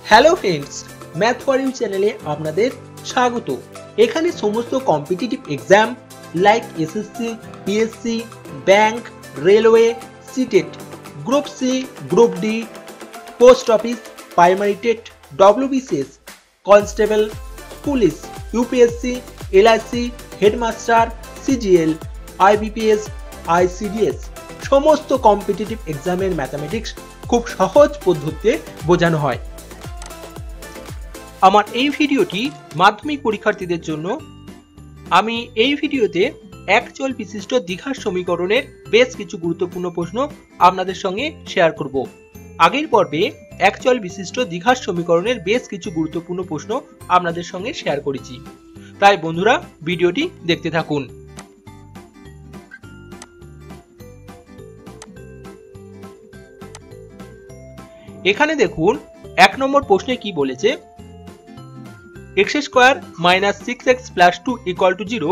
Hello friends, math for you চ্যানেলে আপনাদের স্বাগত। এখানে সমস্ত competitive exam like SSC, PSC, bank, railway, CTET, group C, group D, post office, primary TET, WBCS, constable, police, UPSC, LIC, headmaster, CGL, IBPS, ICDS সমস্ত competitive এক্সামের mathematics খুব সহজ পদ্ধতিতে বোঝানো হয়। আমার এই ভিডিওটি মাধ্যমিক পরীক্ষার্থীদের জন্য। আমি এই ভিডিওতে এক চল বিশিষ্ট দ্বিঘাত সমীকরণের বেশ কিছু গুরুত্বপূর্ণ প্রশ্ন আপনাদের সঙ্গে শেয়ার করব। আগের পর্বে এক চল বিশিষ্ট দ্বিঘাত সমীকরণের বেশ কিছু গুরুত্বপূর্ণ প্রশ্ন আপনাদের সঙ্গে শেয়ার করেছি। তাই বন্ধুরা ভিডিওটি দেখতে থাকুন। এখানে দেখুন এক নম্বর প্রশ্নে কি বলেছে, x square minus 6x plus 2 equal to 0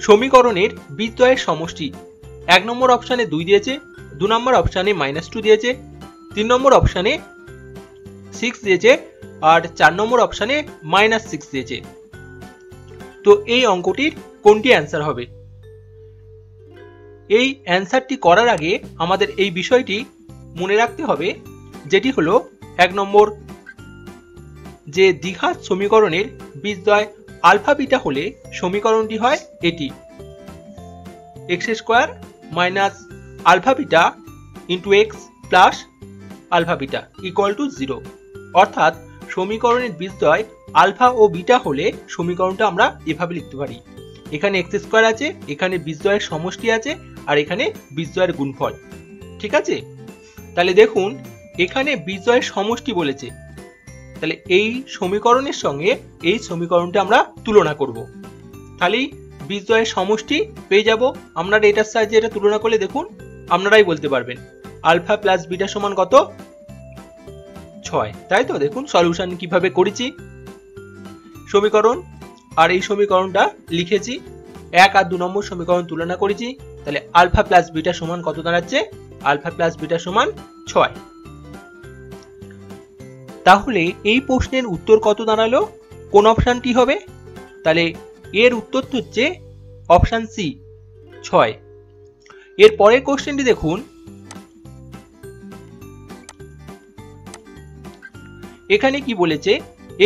সমীকরণের বীজদ্বয়ের সমষ্টি। এক নম্বর অপশানে 2 দিয়েছে, 2 নম্বর অপশানে -2 দিয়েছে, 3 নম্বর অপশানে 6 দিয়েছে আর 4 নম্বর অপশানে -6 দিয়েছে। তো এই অঙ্কটির কোনটি অ্যান্সার হবে? এই অ্যান্সারটি করার আগে আমাদের এই বিষয়টি মনে রাখতে হবে, যেটি হলো এক নম্বর, যে দ্বিঘাত সমীকরণের বীজদ্বয় আলফা বিটা হলে সমীকরণটি হয় এটি, x square minus alpha beta into x plus alpha beta equal to 0। অর্থাৎ সমীকরণের বীজদ্বয় আলফা ও বিটা হলে সমীকরণটা আমরা এভাবে লিখতে পারি, এখানে x স্কয়ার আছে, এখানে বীজদ্বয়ের সমষ্টি আছে আর এখানে বীজদ্বয়ের গুণফল। ঠিক আছে, তাহলে দেখুন এখানে বীজদ্বয়ের সমষ্টি বলেছে, তাহলে এই সমীকরণের সঙ্গে এই সমীকরণটা আমরা তুলনা করব। তাহলেই বীজদ্বয়ের সমষ্টি পেয়ে যাব। আপনারা এটার সাহায্যে এটা তুলনা করলে দেখুন আপনারাই বলতে পারবেন আলফা প্লাস বিটা সমান কত, 6। তাই তো, দেখুন সলিউশন কিভাবে করেছি, সমীকরণ আর এই সমীকরণটা লিখেছি, 1 আর 2 নম্বর সমীকরণ তুলনা করেছি। তাহলে আলফা প্লাস বিটা সমান কত দাঁড়াচ্ছে, আলফা প্লাস বিটা সমান 6। তাহলে এই প্রশ্নের উত্তর কত দাঁড়ালো, কোন অপশানটি হবে? তাহলে এর উত্তর হচ্ছে অপশান সি, 6। এর পরের কোশ্চেনটি দেখুন, এখানে কি বলেছে,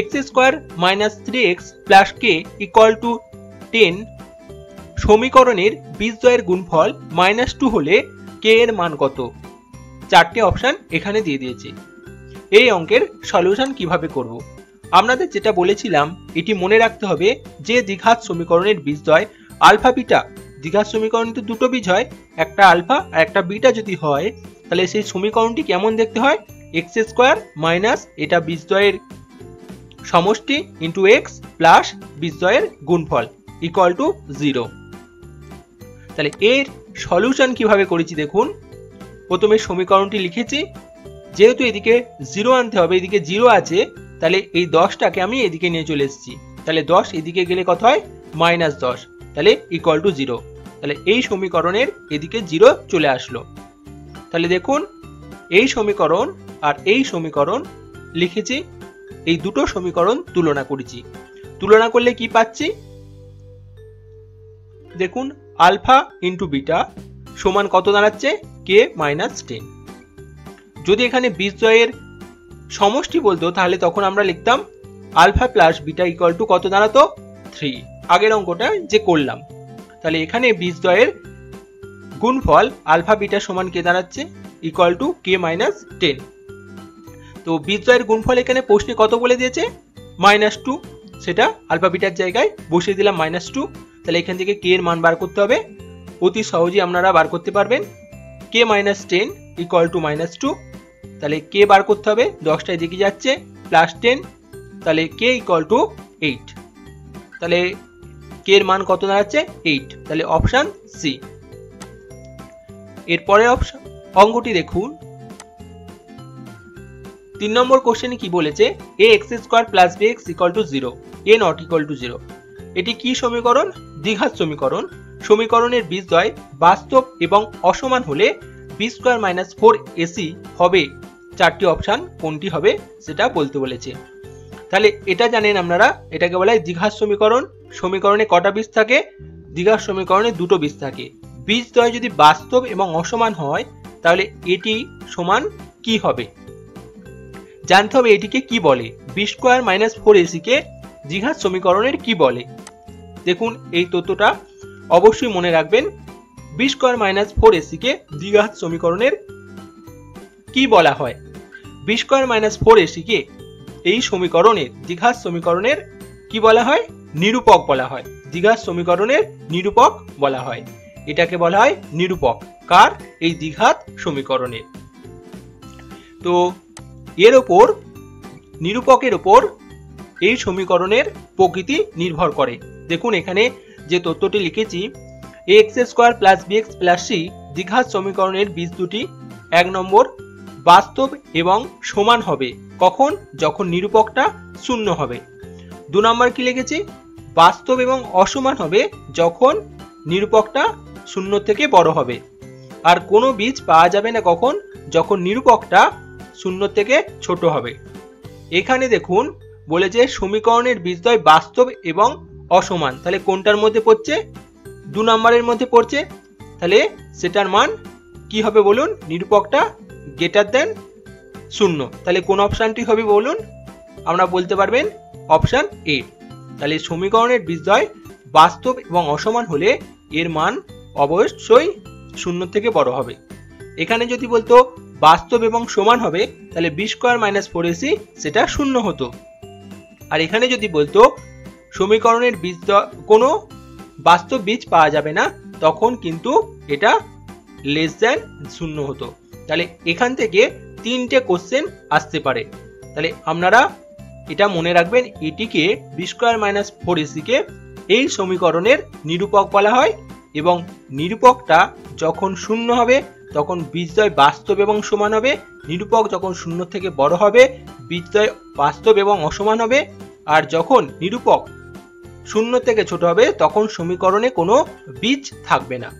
x square minus 3x plus k equal to 10 সমীকরণের বীজদ্বয়ের গুণফল -2 হলে k এর মান কত? 4টে অপশান এখানে দিয়ে দিয়েছে। এই অঙ্কের সলিউশন কিভাবে করব? আপনাদের যেটা বলেছিলাম এটি মনে রাখতে হবে, যে দ্বিঘাত সমীকরণের বীজদ্বয় আলফা বিটা, দ্বিঘাত সমীকরণ তো দুটো বীজ হয়, একটা আলফা আর একটা বিটা যদি হয়, তাহলে সেই সমীকরণটি কেমন দেখতে হয়, x স্কয়ার মাইনাস এটা বীজদ্বয়ের সমষ্টি ইন্টু এক্স প্লাস বীজদ্বয়ের গুণফল ইকুয়াল টু 0। তাহলে এর সলিউশন কিভাবে করেছি দেখুন, প্রথমে সমীকরণটি লিখেছি, যেহেতু এদিকে 0 আনতে হবে, এদিকে 0 আছে, তাহলে এই 10টাকে আমি এদিকে নিয়ে চলে এসেছি, তাহলে 10 এদিকে গেলে কত হয়, -10, তাহলে ইকুয়াল টু 0। তাহলে এই সমীকরণের এদিকে 0 চলে আসলো। তাহলে দেখুন এই সমীকরণ আর এই সমীকরণ লিখেছি, এই দুটো সমীকরণ তুলনা করেছি, তুলনা করলে কি পাচ্ছি দেখুন, আলফা ইন্টু বিটা সমান কত দাঁড়াচ্ছে, k -10। যদি এখানে বীজদ্বয়ের সমষ্টি বলতো তাহলে তখন আমরা লিখতাম alpha plus beta equal to কত দাঁড়াতো, 3, আগের অঙ্কটা যে করলাম। তাহলে এখানে বীজদ্বয়ের গুণফল আলফা বিটা সমান কে দাঁড়াচ্ছে, ইকুয়াল টু k -10। তো বীজদ্বয়ের গুণফল এখানে প্রশ্নে কত বলে দিয়েছে, -2, সেটা আলফা বিটার জায়গায় বসিয়ে দিলাম -2। তাহলে এখান থেকে k এর মান বার করতে হবে, অতি সহজেই আপনারা বার করতে পারবেন, k -10 ইকুয়াল টু -2। তাহলে k বার করতে হবে, 10টা এদিকে যাচ্ছে প্লাস 10, তাহলে k ইকুয়াল টু 8। তাহলে k এর মান কত দাঁড়াচ্ছে, 8। তাহলে অপশান সি। এরপরের অপশন অঙ্কটি দেখুন, 3 নম্বর কোশ্চেনে কি বলেছে, ax square plus bx equal to 0, a not equal to 0। এটি কি সমীকরণ, দ্বিঘাত সমীকরণ। সমীকরণের বীজদ্বয় বাস্তব এবং অসমান হলে b স্কয়ার মাইনাস 4ac হবে চারটি অপশন কোনটি হবে সেটা বলতে বলেছে। তাহলে এটা জানেন আপনারা, এটাকে বলা হয় দ্বিঘাত সমীকরণ। সমীকরণে কটা বীজ থাকে? দ্বিঘাত সমীকরণে দুটো বীজ থাকে। বীজদ্বয় যদি বাস্তব এবং অসমান হয় তাহলে এটি সমান কি হবে জানতে হবে। এটিকে কি বলে? বি স্কোয়ার মাইনাস 4ac কে দ্বিঘাত সমীকরণের কি বলে? দেখুন এই তথ্যটা অবশ্যই মনে রাখবেন। বি স্কোয়ার মাইনাস 4ac কে দ্বিঘাত সমীকরণের কি বলা হয়? বি স্কোয়ার মাইনাস 4ac কে এই সমীকরণের দ্বিঘাত সমীকরণের কি বলা হয়? নিরূপক বলা হয়। দ্বিঘাত সমীকরণের নিরূপক বলা হয়। এটাকে বলা হয় নিরূপক। কার? এই দ্বিঘাত সমীকরণের। তো এর ওপর, নিরূপকের ওপর এই সমীকরণের প্রকৃতি নির্ভর করে। দেখুন এখানে যে তথ্যটি লিখেছি, ax square plus bx plus c দ্বিঘাত সমীকরণের বীজ দুটি 1 নম্বর বাস্তব এবং সমান হবে কখন? যখন নিরূপকটা শূন্য হবে। 2 নম্বর কি লিখেছি? বাস্তব এবং অসমান হবে যখন নিরূপকটা শূন্য থেকে বড় হবে। আর কোনো বীজ পাওয়া যাবে না কখন? যখন নিরূপকটা শূন্য থেকে ছোট হবে। এখানে দেখুন বলেছে সমীকরণের বীজদ্বয় বাস্তব এবং অসমান। তাহলে কোনটার মধ্যে পড়ছে? 2 নম্বরের মধ্যে পড়ছে। তাহলে সেটার মান কি হবে বলুন? নিরূপকটা গ্রেটার দেন শূন্য। তাহলে কোন অপশনটি হবে বলুন? আমরা বলতে পারবেন অপশন এ। তাহলে সমীকরণের বীজদ্বয় বাস্তব এবং অসমান হলে এর মান অবশ্যই শূন্য থেকে বড় হবে। এখানে যদি বলতো বাস্তব এবং সমান হবে তাহলে বি স্কোয়ার মাইনাস 4ac সেটা শূন্য হতো। আর এখানে যদি বলতো সমীকরণের বীজ কোনো বাস্তব বীজ পাওয়া যাবে না, তখন কিন্তু এটা লেস দ্যান শূন্য হতো। তাহলে এখান থেকে 3টে কোশ্চেন আসতে পারে। তাহলে আপনারা এটা মনে রাখবেন, এটিকে বি স্কোয়ার মাইনাস 4ac কে এই সমীকরণের নিরূপক বলা হয় এবং নিরূপকটা যখন শূন্য হবে তখন বীজদ্বয় বাস্তব এবং সমান হবে। নিরূপক যখন শূন্য থেকে বড় হবে বীজদ্বয় বাস্তব এবং অসমান হবে। আর যখন নিরূপক শূন্য থেকে ছোট হবে তখন সমীকরণে কোনো বীজ থাকবে না।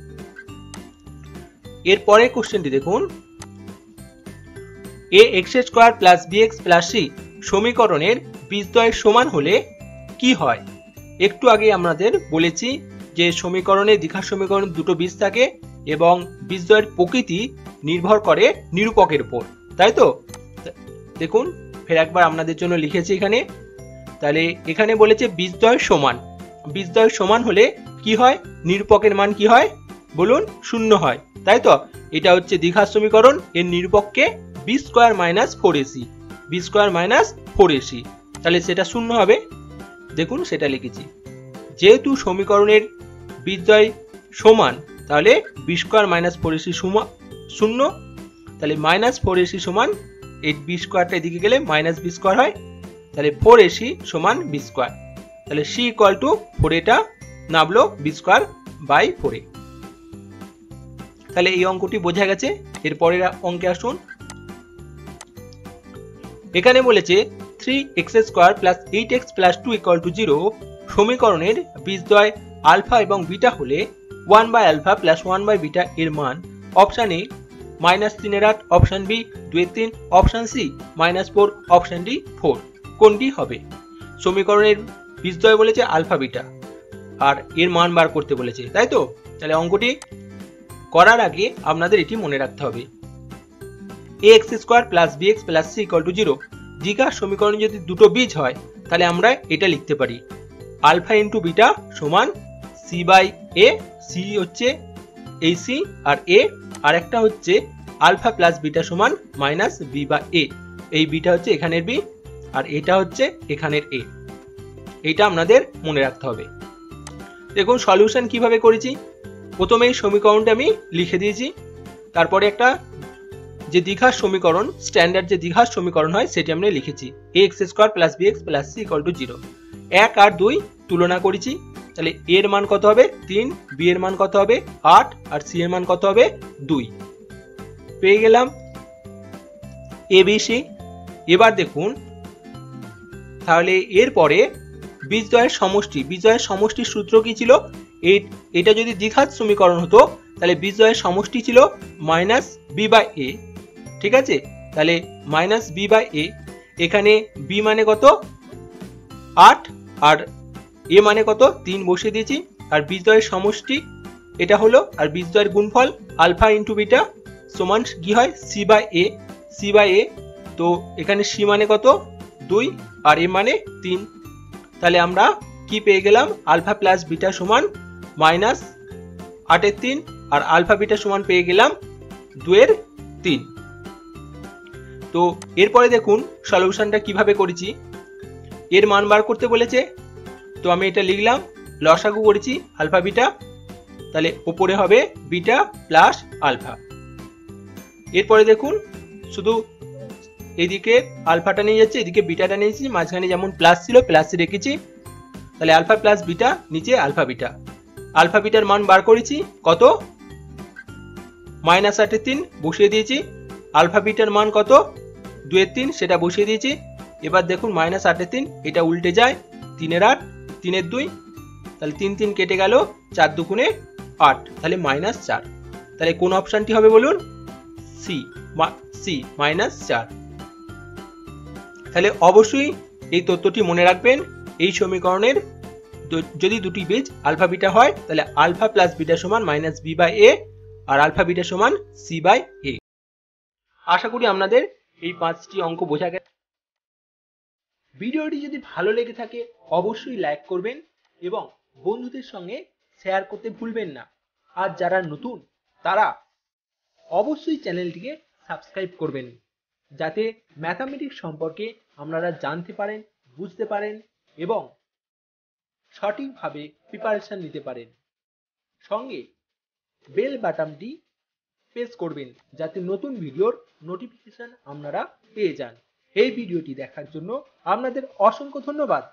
এর পরের কোশ্চেনটি দেখুন, ax square plus bx plus c সমীকরণের বীজদ্বয় সমান হলে কি হয়? একটু আগে আমাদের বলেছি যে সমীকরণে দ্বিঘাত সমীকরণে দুটো বীজ থাকে এবং বীজদ্বয়ের প্রকৃতি নির্ভর করে নিরূপকের উপর, তাই তো? দেখুন ফের একবার আপনাদের জন্য লিখেছি এখানে। তাহলে এখানে বলেছে বীজদ্বয় সমান। বীজদ্বয় সমান হলে কি হয়? নিরূপকের মান কি হয় বলুন? শূন্য হয়, তাই তো? এটা হচ্ছে দ্বিঘাত সমীকরণ। এর নিরূপককে b square minus 4ac, b square minus 4ac। তাহলে সেটা শূন্য হবে। দেখুন সেটা লিখেছি। যেহেতু সমীকরণের বীজদ্বয় সমান তাহলে বি স্কোয়ার মাইনাস 4ac শূন্য। তাহলে মাইনাস 4ac সমান এই বি স্কোয়ারটা এদিকে গেলে মাইনাস বি স্কোয়ার হয়। তাহলে 4ac সমান বি স্কোয়ার। তাহলে c ইকুয়াল টু 4, এটা নামলো বি স্কোয়ার বাই 4a। তাহলে এই অঙ্কটি বোঝা গেছে। এরপরের অঙ্কে আসুন। এখানে বলেছে 3x square plus 8x plus 2 equal to 0 সমীকরণের বীজদ্বয় আলফা এবং বিটা হলে 1 by alpha plus 1 by beta এর মান option A -3/8, option B 2/3, option C -4, option D 4। কোনটি হবে? সমীকরণের বীজদ্বয় বলেছে আলফা বিটা আর এর মান বার করতে বলেছে, তাই তো? তাহলে অঙ্কটি করার আগে আপনাদের এটি মনে রাখতে হবে। ax square plus bx plus c equal to 0 দ্বিঘাত সমীকরণে যদি দুটো বীজ হয় তাহলে আমরা এটা লিখতে পারি আলফা ইন্টু বিটা সমান c বাই a। c হচ্ছে এই c আর a, আর একটা হচ্ছে আলফা প্লাস বিটা সমান মাইনাস বি বা a। এই বিটা হচ্ছে এখানের বি আর এটা হচ্ছে এখানের a। এইটা আপনাদের মনে রাখতে হবে। দেখুন সলিউশন কিভাবে করেছি। প্রথমে এই সমীকরণটা আমি লিখে দিয়েছি, তারপরে একটা যে দ্বিঘাত সমীকরণ, স্ট্যান্ডার্ড যে দ্বিঘাত সমীকরণ হয় সেটি আমরা লিখেছি ax square plus bx plus c equal to 0। 1 আর 2 তুলনা করেছি। তাহলে a এর মান কত হবে? 3, b এর মান কত হবে? 8 আর c এর মান কত হবে? 2। পেয়ে গেলাম abc। এবার দেখুন তাহলে এরপরে বীজদ্বয়ের সমষ্টি। বীজদ্বয়ের সমষ্টির সূত্র কি ছিল? এটা যদি দ্বিঘাত সমীকরণ হতো তাহলে বীজদ্বয়ের সমষ্টি ছিল মাইনাস বি বাই এ, ঠিক আছে? তাহলে মাইনাস বি বাই এ, এখানে বি মানে কত 8 আর এ মানে কত 3 বসিয়ে দিয়েছি, আর বীজদ্বয়ের সমষ্টি এটা হলো, আর বীজদ্বয়ের গুণফল আলফা ইন্টু বিটা সমান কি হয় c by a, c by a. তো এখানে সি মানে কত 2 আর এ মানে 3, তাহলে আমরা কি পেয়ে গেলাম আলফা প্লাস বিটা সমান মাইনাস 8/3 আর আলফা বিটা সমান পেয়ে গেলাম 2/3। তো এরপরে দেখুন সলিউশনটা কিভাবে করেছি। এর মান বার করতে বলেছে, তো আমি এটা লিখলাম, লসাগু করেছি আলফা বিটা, তাহলে উপরে হবে বিটা প্লাস আলফা। এরপরে দেখুন শুধু এদিকে আলফাটা নিয়ে যাচ্ছে, এদিকে বিটাটা নিয়েছি, মাঝখানে যেমন প্লাস ছিল প্লাসে রেখেছি, তাহলে আলফা প্লাস বিটা নিচে আলফা বিটা। আলফা বিটার মান বার করেছি কত মাইনাস 8/3 বসিয়ে দিয়েছি, আলফা বিটার মান কত 2/3 সেটা বসিয়ে দিয়েছি। এবার দেখুন মাইনাস 8/3 এটা উল্টে যায়, 3/8 3/2, তাহলে 3 3 কেটে গেল, 4 2 8, তাহলে মাইনাস 4। তাহলে কোন অপশনটি হবে বলুন, সি, সি মাইনাস 4। তাহলে অবশ্যই এই তথ্যটি মনে রাখবেন, এই সমীকরণের যদি দুটি বীজ আলফা বিটা হয় তাহলে আলফা প্লাস বিটা সমান মাইনাস বি বাই এ আর আলফা বিটা সমান সি বাই এ। আশা করি আপনাদের এই 5টি অঙ্ক বোঝা গেছে। ভিডিওটি যদি ভালো লেগে থাকে অবশ্যই লাইক করবেন এবং বন্ধুদের সঙ্গে শেয়ার করতে ভুলবেন না। আর যারা নতুন তারা অবশ্যই চ্যানেলটিকে সাবস্ক্রাইব করবেন, যাতে ম্যাথামেটিক্স সম্পর্কে আপনারা জানতে পারেন, বুঝতে পারেন এবং সঠিকভাবে প্রিপারেশন নিতে পারেন। সঙ্গে বেল বাটনটি প্রেস করবেন যাতে নতুন ভিডিওর নোটিফিকেশন আপনারা পেয়ে যান। এই ভিডিওটি দেখার জন্য আপনাদের অসংখ্য ধন্যবাদ।